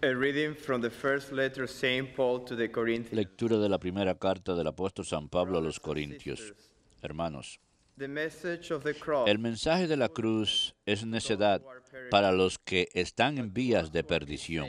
A reading from the first letter of Saint Paul to the Corinthians. Lectura de la primera carta del apóstol San Pablo a los Brothers and Corintios. sisters, Hermanos, the message of the cross el mensaje de la cruz es necedad para los que están en vías de perdición,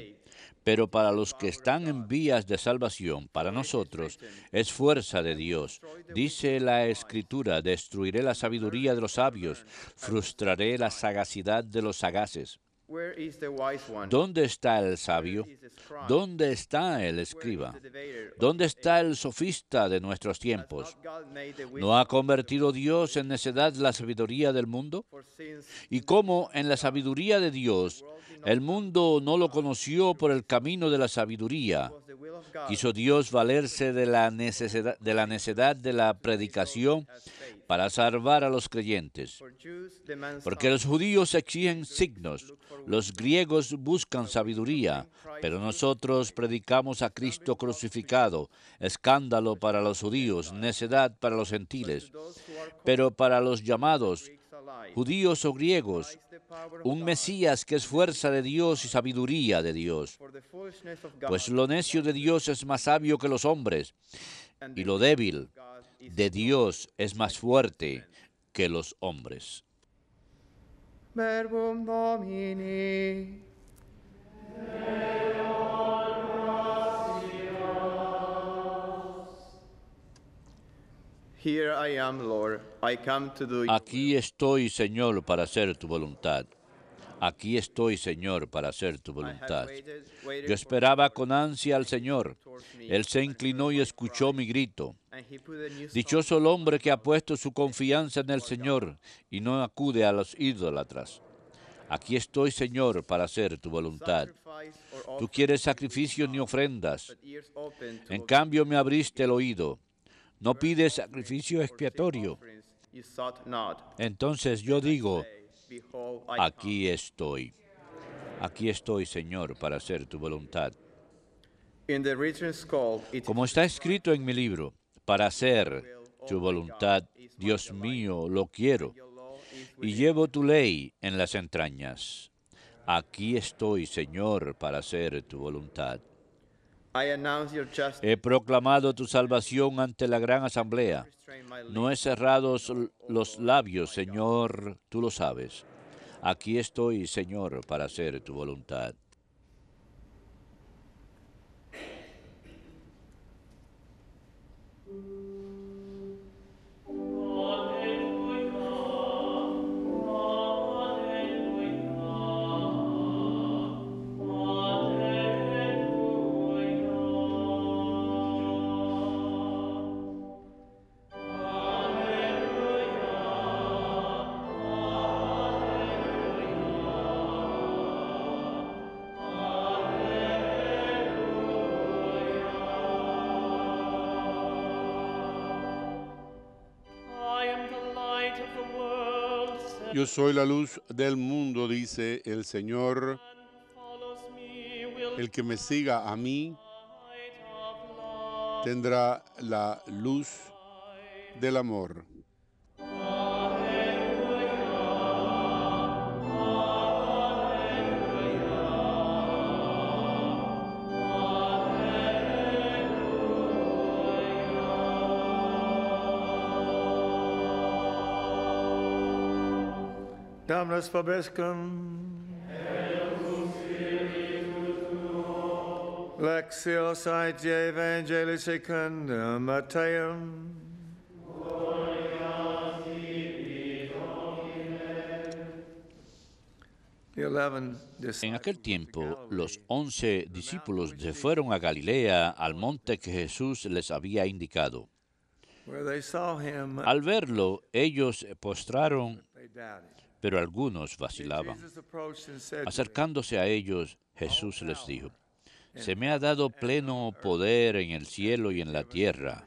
pero para los que están en vías de salvación, para nosotros, es fuerza de Dios. Dice la Escritura, destruiré la sabiduría de los sabios, frustraré la sagacidad de los sagaces. Where is the wise one? ¿Dónde está el sabio? Where is the scribe? ¿Dónde está el Where is escriba? the debater of ¿Dónde the está age? el sofista de nuestros Has tiempos? not God made the ¿No wisdom ha of the convertido world Dios en necedad la sabiduría del mundo? for since Y cómo en la sabiduría de Dios el mundo no lo conoció por el camino de la sabiduría, was the will of God quiso Dios valerse de la necedad de la predicación as faith. para salvar a los creyentes. For Jews demand Porque los judíos exigen signos, los griegos buscan sabiduría, pero nosotros predicamos a Cristo crucificado, escándalo para los judíos, necedad para los gentiles. those who are called Pero para los llamados, Greeks alike. judíos o griegos, Is the power of un God. Mesías que es fuerza de Dios y sabiduría de Dios. For the foolishness of God Pues lo necio de Dios es más sabio que los hombres, and y the lo débil of God is de Dios es más fuerte que los hombres. Verbum Domini. Here I am, Lord. I come to do your Aquí estoy, Señor, para hacer tu voluntad. Aquí estoy, Señor, para hacer tu will. I had voluntad. waited Yo esperaba con ansia al Señor. towards me, Él se inclinó y escuchó mi grito. and he put a new song Dichoso el hombre que ha puesto su confianza en el Señor y no acude a los idólatras. Aquí estoy, Señor, para hacer tu voluntad. sacrifice or Tú offering, quieres sacrificios ni ofrendas. but ears open to En cambio me abriste el oído. No pides sacrificio expiatorio. offerings you sought not. Entonces yo digo, Say, behold, I aquí estoy. Aquí estoy, Señor, para hacer tu voluntad. come. In the written scroll, it Como está escrito en mi libro, para hacer tu voluntad, Dios mío, lo quiero. your law is Y llevo tu ley en las entrañas. Aquí estoy, Señor, para hacer tu voluntad. I announce your justice. He proclamado tu salvación ante la gran asamblea. Restrain my lips. No he cerrado los labios, Señor, tú lo sabes. Aquí estoy, Señor, para hacer tu voluntad. I am the light of the world, said, Yo soy la luz del mundo, dice el Señor. follows me will El que me siga a mí light of love. tendrá la luz del amor. Damnus vobiscum. Lectio Sancti Evangelii Secundum Matteum. The 11 En aquel tiempo, los 11 discípulos se fueron a Galilea, al monte que Jesús les había indicado. where they saw him, Al verlo, ellos se postraron, they doubted. pero algunos vacilaban. Jesus approached and said, to them, Acercándose a ellos, Jesús les dijo, se me ha dado pleno poder en el cielo y en la tierra.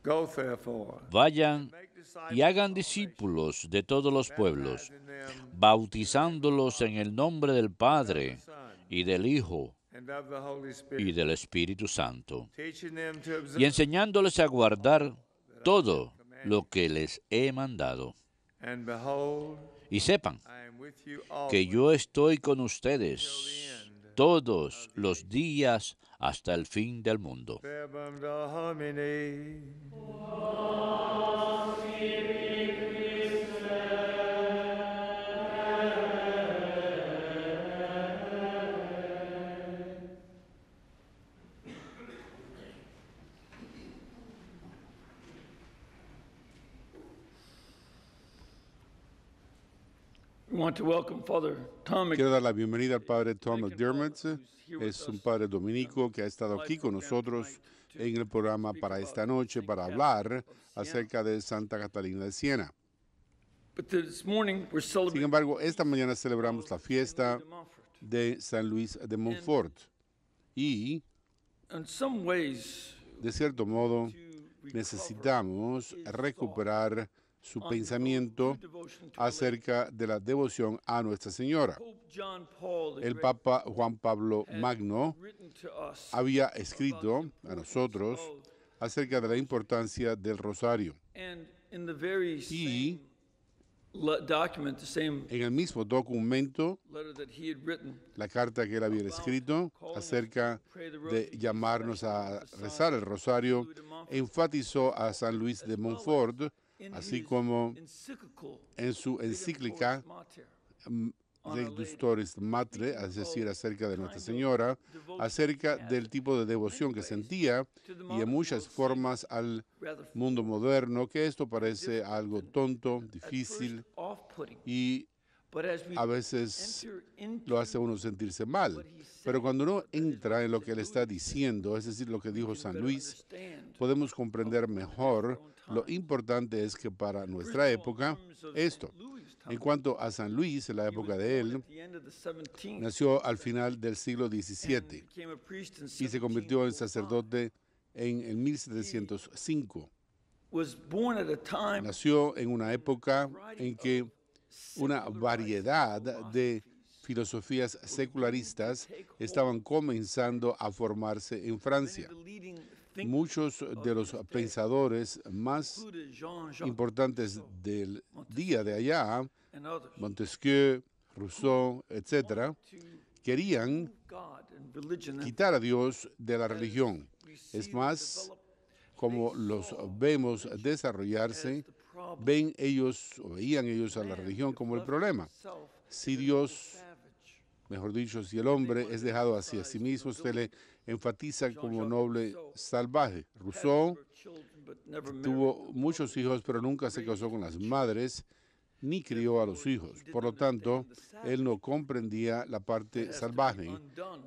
Go therefore, Vayan make disciples y hagan discípulos de todos los pueblos, in them bautizándolos en el nombre del Padre Son y del Hijo and of the Holy y Spirit, del Espíritu Santo, teaching them to y observe, enseñándoles a guardar todo lo que les he mandado. and behold, Y sepan I am with you que always yo estoy con ustedes till the end todos los días hasta el fin del mundo. Verbum Domini. We want to welcome Father Tom Quiero dar la bienvenida al padre Tom McDermott. Es un padre dominico que ha estado aquí con nosotros en el programa para esta noche para hablar acerca de Santa Catalina de Siena. But this morning we're Sin celebrating embargo, esta mañana celebramos la fiesta de Montfort. de San Luis de Montfort y, In some ways, de cierto modo, to recover necesitamos his recuperar su on pensamiento true devotion to acerca de la devoción a Nuestra Señora. Pope John Paul the El Great Papa Juan Pablo had Magno written to us había escrito a nosotros of- acerca de la importancia del rosario. and in the very Y same document, the same en el mismo documento, letter that he had written, la carta que él había escrito acerca de llamarnos a rezar el rosario, enfatizó a San Luis de Montfort, in así his como encyclical en su encíclica Mater, Redemptoris Mater, es decir, acerca de Nuestra Señora, acerca del tipo de devoción que sentía y en muchas formas al rather mundo moderno, que esto parece algo tonto, difícil off-putting. y But as we a veces enter into lo hace a uno sentirse mal. Pero cuando uno entra en lo que él está diciendo, es decir, lo que dijo San Luis, understand podemos comprender mejor lo importante es que para nuestra época, esto, en cuanto a San Luis, en la época de él, at the end of the 17th nació al final del siglo and XVII became a priest in y se convirtió en 1705, sacerdote en el 1705. was born at a time Nació en una época en que una variedad de filosofías secularistas estaban comenzando a formarse en Francia. the leading thinkers Muchos de los pensadores más included Jean-Jacques importantes del día de allá, and others Montesquieu, Rousseau, etc., to querían God and religion and quitar a Dios de la religión. we see Es them más, develop como los vemos desarrollarse, as the problem ven ellos o veían ellos a la religión como el problema. itself, Si Dios, savage. mejor dicho, si el hombre es dejado hacia sí mismo, se le enfatiza como noble salvaje. Rousseau Had children, but never married. tuvo muchos hijos, pero nunca se casó con las madres ni crió a los hijos. Por lo tanto, él no comprendía la parte salvaje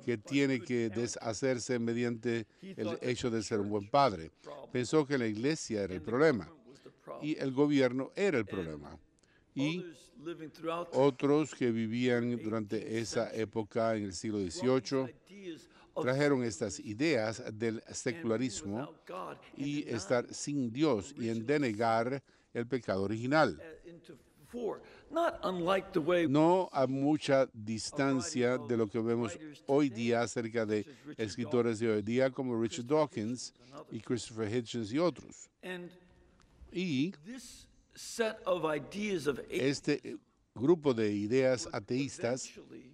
que tiene que deshacerse mediante el hecho de ser un buen padre. Pensó que la iglesia era el problema Was the problem. y el gobierno era el problema. Y Others living throughout otros que vivían durante esa época en el siglo XVIII ideas of trajeron estas ideas del secularismo without God y and estar sin Dios y en denegar el pecado original. into four, not unlike the way No a mucha distancia de lo que vemos hoy día acerca de escritores de hoy día como Richard Dawkins y Christopher Hitchens y otros. and Y this set of ideas of este grupo de ideas ateístas eventually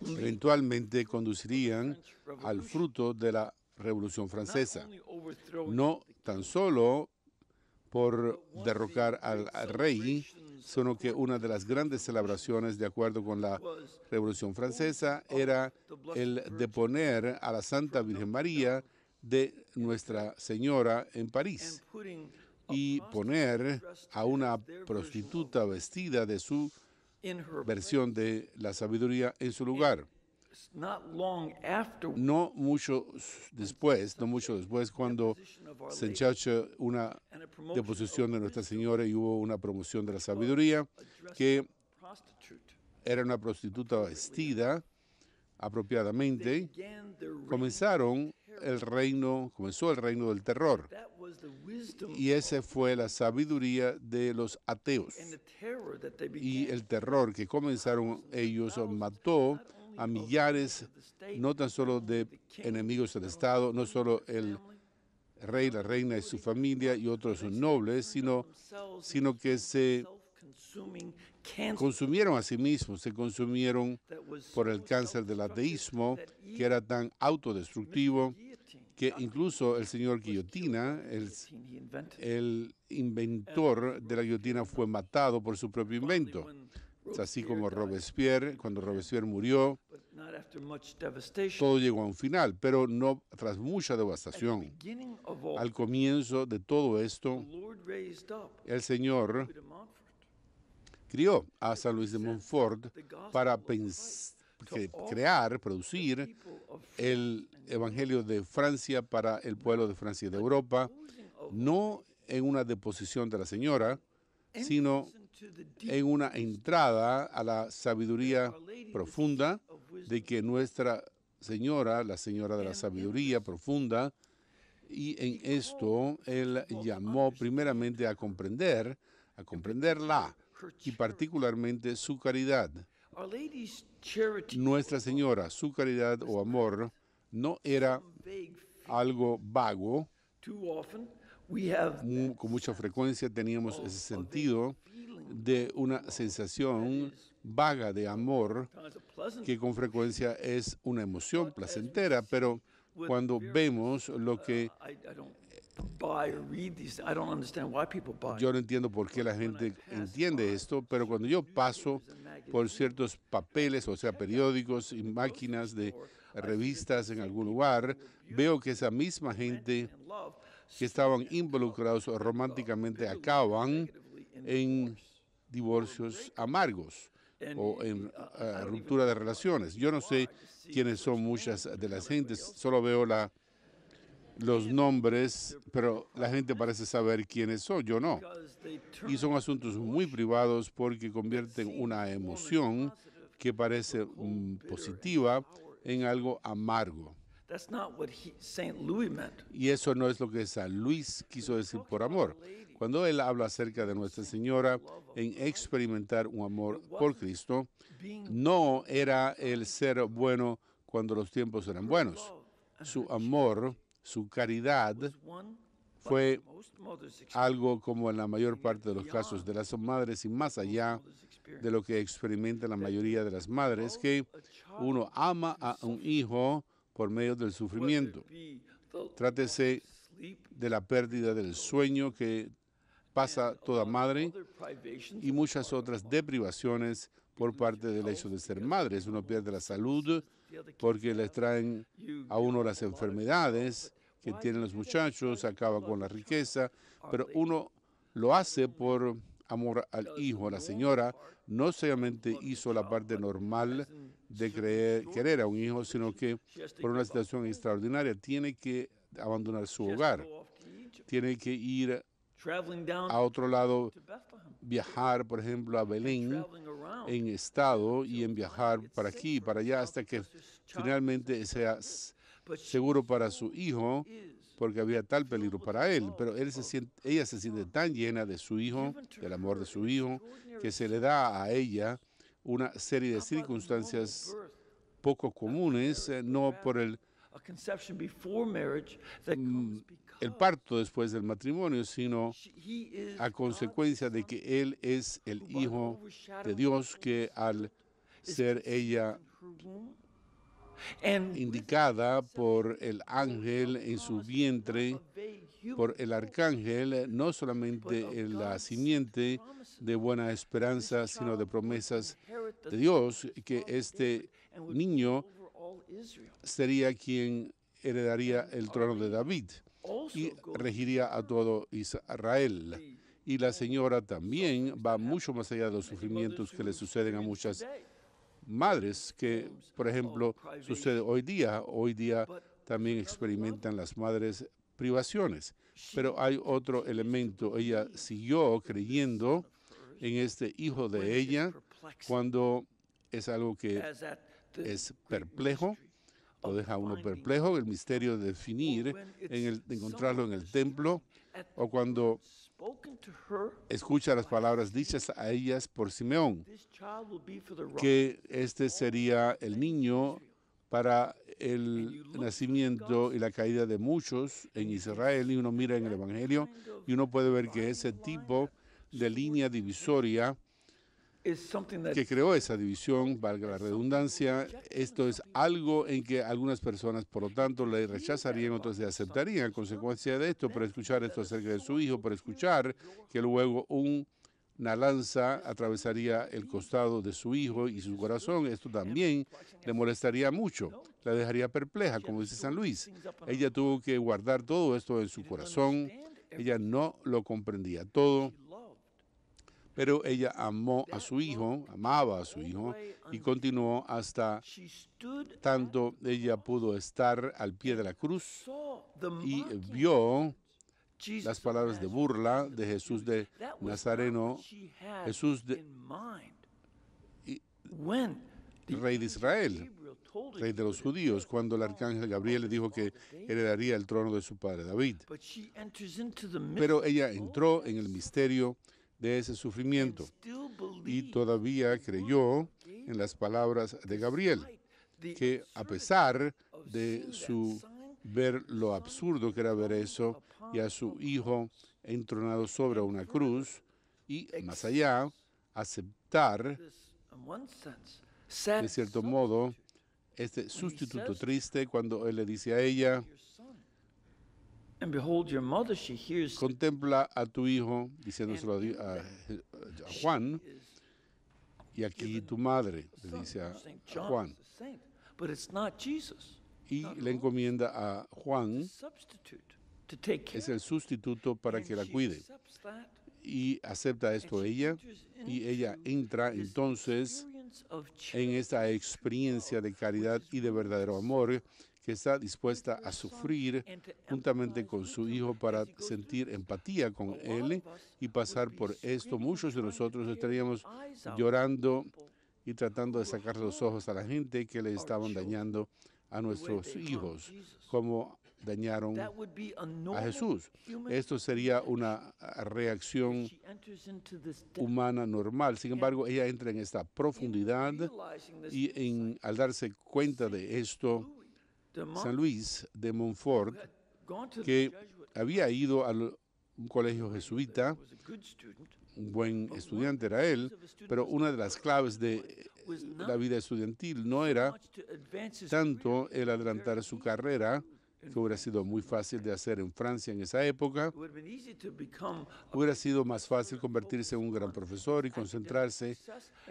eventualmente conducirían al fruto de la Revolución Francesa. only overthrow No tan solo por derrocar al rey, sino que una de las grandes celebraciones, de acuerdo con la Revolución Francesa, era el de poner a la Santa Virgen María de Nuestra Señora en París and putting y poner a una prostituta vestida de su in her versión de la sabiduría en su lugar. not long after No mucho después, cuando se enchacha una and a promotion deposición de Nuestra Señora y hubo una promoción de la sabiduría, que prostitute era una prostituta vestida apropiadamente, began their reign. comenzó el reino del terror. That was the wisdom Y esa fue la sabiduría de los ateos. and the terror that they Y began el terror que comenzaron ellos mató a millares, no tan solo de enemigos del Estado, no solo el rey, la reina y su familia y otros nobles, sino que se consuming cancer consumieron a sí mismos, se consumieron that was por el so cáncer del ateísmo, self-destructive que era tan autodestructivo, guillotine, que incluso el señor Guillotina, guillotine he invented. el inventor de la guillotina, fue matado por su propio invento. When Es así Robespierre como died, Robespierre, cuando Robespierre murió, but not after much devastation. todo llegó a un final, pero no tras mucha devastación. Beginning of all, Al comienzo de todo esto, the Lord raised up el Señor Louis de Montfort, crió a San Luis de Montfort the gospel para of Christ crear, producir people of el Evangelio de Francia para el pueblo de Francia y de Europa, no en una deposición de la señora, sino to the deep en una entrada a la sabiduría profunda de que Nuestra Señora, la Señora de la Sabiduría profunda, y en esto Él llamó primeramente a comprenderla, y particularmente su caridad. Our Lady's charity Nuestra Señora, su caridad o amor, no era vague. algo vago. Too often we have Con mucha frecuencia teníamos ese sentido de una sensación vaga de amor, times a pleasant que con frecuencia es una emoción placentera, pero cuando vemos lo que I don't buy or read these. I don't understand why people buy. yo no entiendo por qué la gente entiende esto, pero cuando yo paso por ciertos papeles, o sea, periódicos y máquinas de revistas en algún lugar, veo que esa misma gente and love que estaban involucrados románticamente acaban en divorcios amargos o en ruptura de relaciones. Yo no sé quiénes son muchas de las gentes, solo veo los nombres, pero la gente parece saber quiénes son, yo no. because they turn Y son asuntos muy privados porque convierten una emoción que parece positiva en algo amargo. that's not what St. Louis meant. Y eso no es lo que San Luis quiso decir por amor. Cuando él habla acerca de Nuestra Señora en experimentar un amor por Cristo, no era el ser bueno cuando los tiempos eran buenos. Su amor, su caridad, One fue most mothers algo como en la mayor parte de los casos de las madres y más allá de lo que experimentan la mayoría de las madres, que uno ama a un hijo por medio del sufrimiento. be the Trátese sleep de la pérdida del sueño que pasa toda madre other privations y muchas otras deprivaciones por parte del hecho de ser madres. Uno pierde la salud porque les traen a uno las enfermedades que tienen los muchachos, acaba con la riqueza, pero uno lo hace por amor al hijo. La señora no solamente hizo la parte normal de querer a un hijo, sino que por una situación extraordinaria tiene que abandonar su hogar, off to Egypt, tiene que ir traveling down a otro lado, to Bethlehem, viajar, por ejemplo, a Belén traveling around. en estado y en viajar para aquí y para allá hasta que finalmente sea seguro para su hijo, porque había tal peligro para él. Pero ella se siente tan llena de su hijo, del amor de su hijo, que se le da a ella una serie de circunstancias poco comunes, no por A conception before marriage that comes el because parto después del matrimonio, sino he is a consecuencia de que él es el Hijo de Dios, que al ser ella her womb. And indicada por el ángel en su vientre, por el arcángel, no solamente en la simiente de buena esperanza, sino de promesas de Dios, que este niño over all Israel. sería quien heredaría el trono de David y regiría a todo Israel. Y la señora también va mucho más allá de los sufrimientos que le suceden a muchas madres, que por ejemplo sucede hoy día. Hoy día también experimentan las madres privaciones. Pero hay otro elemento. Ella siguió creyendo en este hijo de ella cuando es algo que As at es perplejo, lo deja a uno perplejo, el misterio de definir, de encontrarlo en el templo, o cuando spoken to her, escucha las palabras dichas a ellas por Simeón, this child will be for the rock. que este sería el niño para el nacimiento y la caída de muchos en Israel, y uno mira en el Evangelio y uno puede ver que ese tipo de línea divisoria is something that que creó esa división, valga la redundancia. Esto es algo en que algunas personas, por lo tanto, le rechazarían, otras le aceptarían a consecuencia de esto, por escuchar esto acerca de su hijo, por escuchar que luego una lanza atravesaría el costado de su hijo y su corazón. Esto también le molestaría mucho, la dejaría perpleja, como dice San Luis. Ella tuvo que guardar todo esto en su corazón. Ella no lo comprendía todo, pero ella amó a su hijo, amaba a su hijo, y continuó hasta she stood tanto ella pudo estar al pie de la cruz saw the y mocking vio Jesus las of palabras de Nazareth. burla de Jesús de That was Nazareno, not what she had Jesús de- in mind. y- When the rey de Israel, Gabriel told her rey he de los would judíos, cuando el arcángel Gabriel le dijo que heredaría el trono de su padre David. but she enters into the midst Pero ella entró en el misterio de ese sufrimiento still y believed todavía creyó en las palabras de Gabriel, the que a pesar de su ver lo absurdo que era ver eso y a su hijo entronado sobre una cruz y más allá aceptar this, in one sense, sad de cierto modo este sustituto triste cuando él le dice a ella, your son. And behold, your mother, she hears contempla a tu hijo, diciéndoselo a Juan, is y aquí tu madre, le son. dice a Saint John Juan, is a saint, but it's not Jesus. y le encomienda a Juan, Substitute to take care es el sustituto para and que la she cuide. accepts that, Y acepta esto and she ella, enters y ella into entra this entonces experience of en esta experiencia de caridad y de verdadero amor que está dispuesta a sufrir juntamente con su hijo para sentir empatía con él y pasar por esto. Muchos de nosotros estaríamos llorando y tratando de sacar los ojos a la gente que le estaban dañando a nuestros hijos, como dañaron That would be a a normal Jesús. human Esto sería una reacción she enters into this depth, humana normal. Sin embargo, ella entra en esta profundidad realizing this y al darse cuenta de esto, the monk San Luis de Montfort, had gone to the que Jesuit, había ido a un colegio jesuita, was a good student, un buen estudiante era él, pero una de las claves de la vida estudiantil no era much to advance his tanto el adelantar su carrera, que hubiera sido muy fácil de hacer en Francia en esa época. It would have been easy to become a Hubiera sido más fácil convertirse en un gran profesor y concentrarse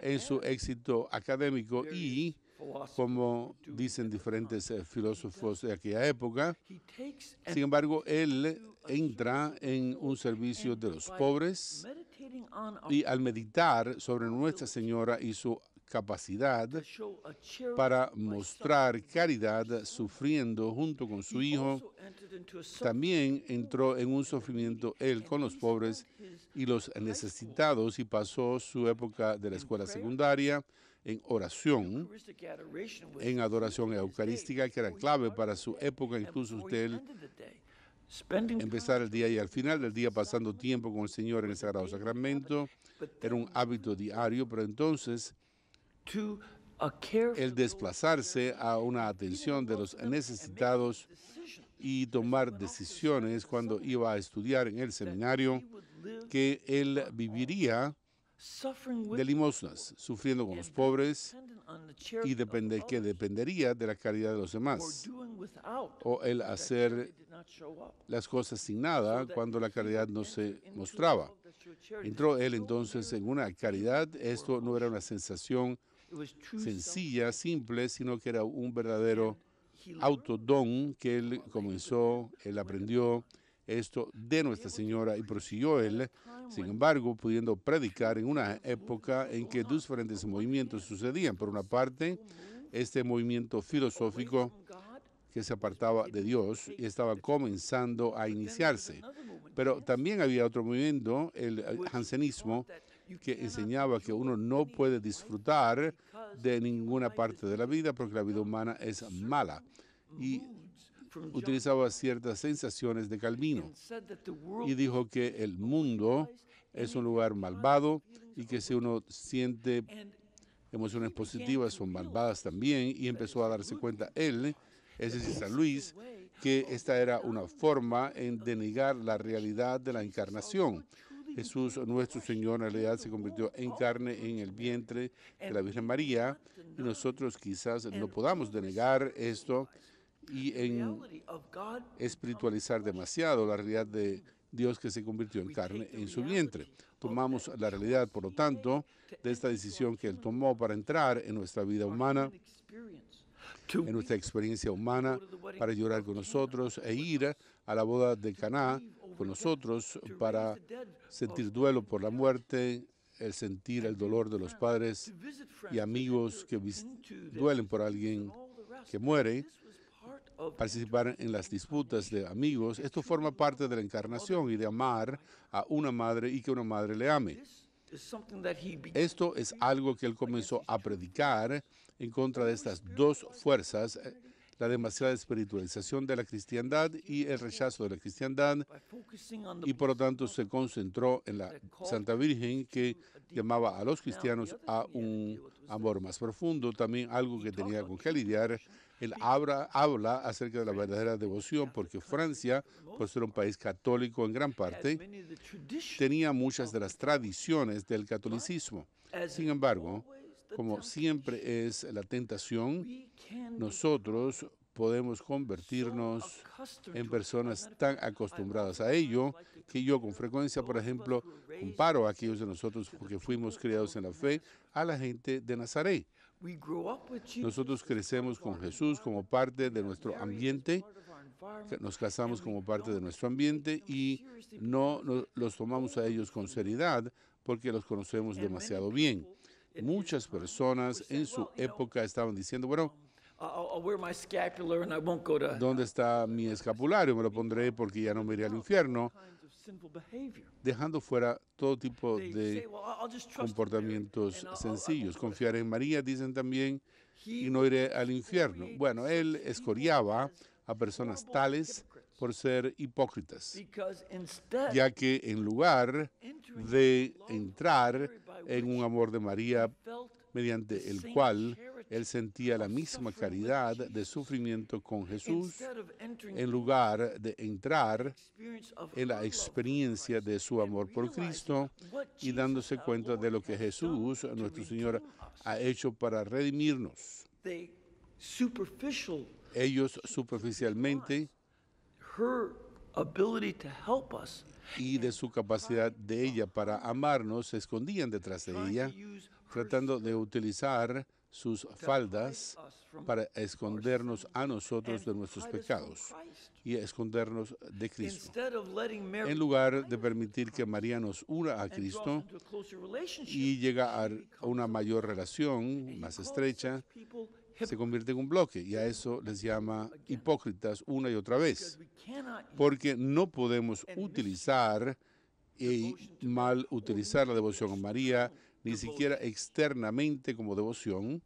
en su éxito académico y, philosopher. como dicen diferentes filósofos de aquella época, He takes sin embargo, él entra en un servicio de los pobres meditating on our y al meditar sobre Nuestra Señora y su capacidad to show a charity para mostrar caridad sufriendo junto con su hijo, also entered into a también entró en un sufrimiento él con los pobres y los necesitados y pasó su época de la escuela secundaria en oración, Eucharistic adoration was en adoración eucarística, que era clave para su época. Incluso usted ended the day, spending empezar el día y al final del día pasando tiempo con el Señor en el Sagrado Sacramento era un hábito diario, pero entonces to a care for el desplazarse a una atención de los necesitados decision y tomar decisiones cuando iba a estudiar en el seminario, que él viviría suffering de with limosnas, sufriendo con los pobres dependent on the y charity que dependería de la caridad de los or demás, doing without o el hacer did not show up. las cosas sin nada cuando la caridad no se mostraba. Entró él entonces en una caridad. Esto no era una sensación It was true sencilla, simple, sino que era un verdadero autodón que él comenzó, él aprendió esto de Nuestra Señora y prosiguió él, sin embargo, pudiendo predicar en una época en que diferentes movimientos sucedían. Por una parte, este movimiento filosófico que se apartaba de Dios y estaba comenzando a iniciarse. Pero también había otro movimiento, el jansenismo, que enseñaba que uno no puede disfrutar de ninguna parte de la vida porque la vida humana es mala. Y utilizaba ciertas sensaciones de Calvino y dijo que el mundo es un lugar malvado y que si uno siente emociones positivas son malvadas también, y empezó a darse cuenta él, es decir, San Luis, que esta era una forma en de negar la realidad de la encarnación. Jesús, nuestro Señor, en realidad se convirtió en carne en el vientre de la Virgen María, y nosotros quizás no podamos denegar esto y en espiritualizar demasiado la realidad de Dios que se convirtió en carne en su vientre. Tomamos la realidad, por lo tanto, de esta decisión que Él tomó para entrar en nuestra vida humana, en nuestra experiencia humana, para llorar con nosotros e ir a la boda de Caná con nosotros para sentir duelo por la muerte, el sentir el dolor de los padres y amigos que duelen por alguien que muere, participar en las disputas de amigos. Esto forma parte de la encarnación y de amar a una madre y que una madre le ame. Esto es algo que Él comenzó a predicar en contra de estas dos fuerzas, la demasiada espiritualización de la cristiandad y el rechazo de la cristiandad, y por lo tanto se concentró en la Santa Virgen, que llamaba a los cristianos a un amor más profundo, también algo que tenía con que lidiar. Él habla acerca de la verdadera devoción, porque Francia, por ser un país católico en gran parte, tenía muchas de las tradiciones del catolicismo. Sin embargo, como siempre es la tentación, nosotros podemos convertirnos en personas tan acostumbradas a ello que yo con frecuencia, por ejemplo, comparo a aquellos de nosotros que fuimos criados en la fe a la gente de Nazaret. Nosotros crecemos con Jesús como parte de nuestro ambiente, nos casamos como parte de nuestro ambiente y no los tomamos a ellos con seriedad porque los conocemos demasiado bien. Muchas personas en su época estaban diciendo, bueno, ¿dónde está mi escapulario? Me lo pondré porque ya no me iré al infierno, dejando fuera todo tipo de comportamientos sencillos. Confiar en María, dicen también, y no iré al infierno. Bueno, Él escoriaba a personas tales por ser hipócritas, ya que en lugar de entrar en un amor de María mediante el cual Él sentía la misma caridad de sufrimiento con Jesús, en lugar de entrar en la experiencia de su amor por Cristo y dándose cuenta de lo que Jesús, nuestro Señor, ha hecho para redimirnos. Ellos superficialmente y de su capacidad de ella para amarnos se escondían detrás de ella, tratando de utilizar sus faldas para escondernos a nosotros de nuestros pecados y escondernos de Cristo. En lugar de permitir que María nos una a Cristo y llegue a una mayor relación más estrecha, se convierte en un bloque, y a eso les llama hipócritas una y otra vez, porque no podemos utilizar y mal utilizar la devoción a María, ni siquiera externamente como devoción.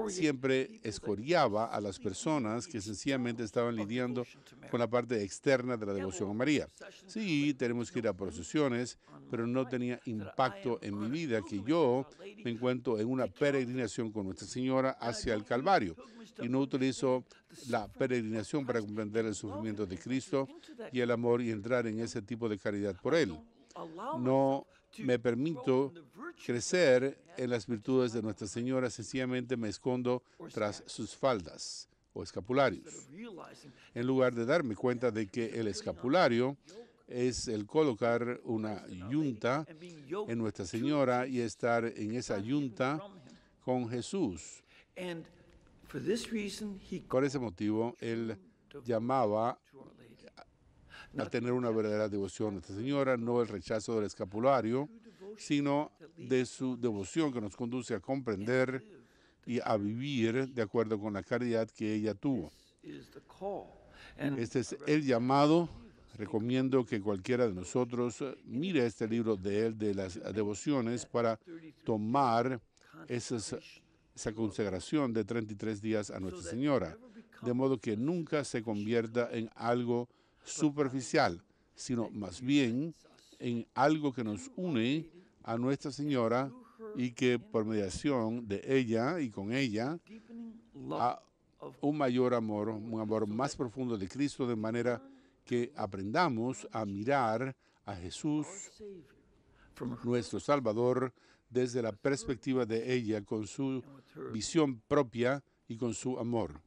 Siempre escoriaba a las personas que sencillamente estaban lidiando con la parte externa de la devoción a María. Sí, tenemos que ir a procesiones, pero no tenía impacto en mi vida que yo me encuentro en una peregrinación con Nuestra Señora hacia el Calvario y no utilizo la peregrinación para comprender el sufrimiento de Cristo y el amor y entrar en ese tipo de caridad por Él. No me permito crecer en las virtudes de Nuestra Señora, sencillamente me escondo tras sus faldas o escapularios, en lugar de darme cuenta de que el escapulario es el colocar una yunta en Nuestra Señora y estar en esa yunta con Jesús. Por ese motivo, Él llamaba a tener una verdadera devoción a Nuestra Señora, no el rechazo del escapulario, sino de su devoción que nos conduce a comprender y a vivir de acuerdo con la caridad que ella tuvo. Este es el llamado. Recomiendo que cualquiera de nosotros mire este libro de él, de las devociones, para tomar esa consagración de 33 días a Nuestra Señora, de modo que nunca se convierta en algo superficial, sino más bien en algo que nos une a Nuestra Señora y que por mediación de ella y con ella a un mayor amor, un amor más profundo de Cristo, de manera que aprendamos a mirar a Jesús, Savior, from her nuestro Salvador, desde la perspectiva de ella, con su visión propia y con su amor.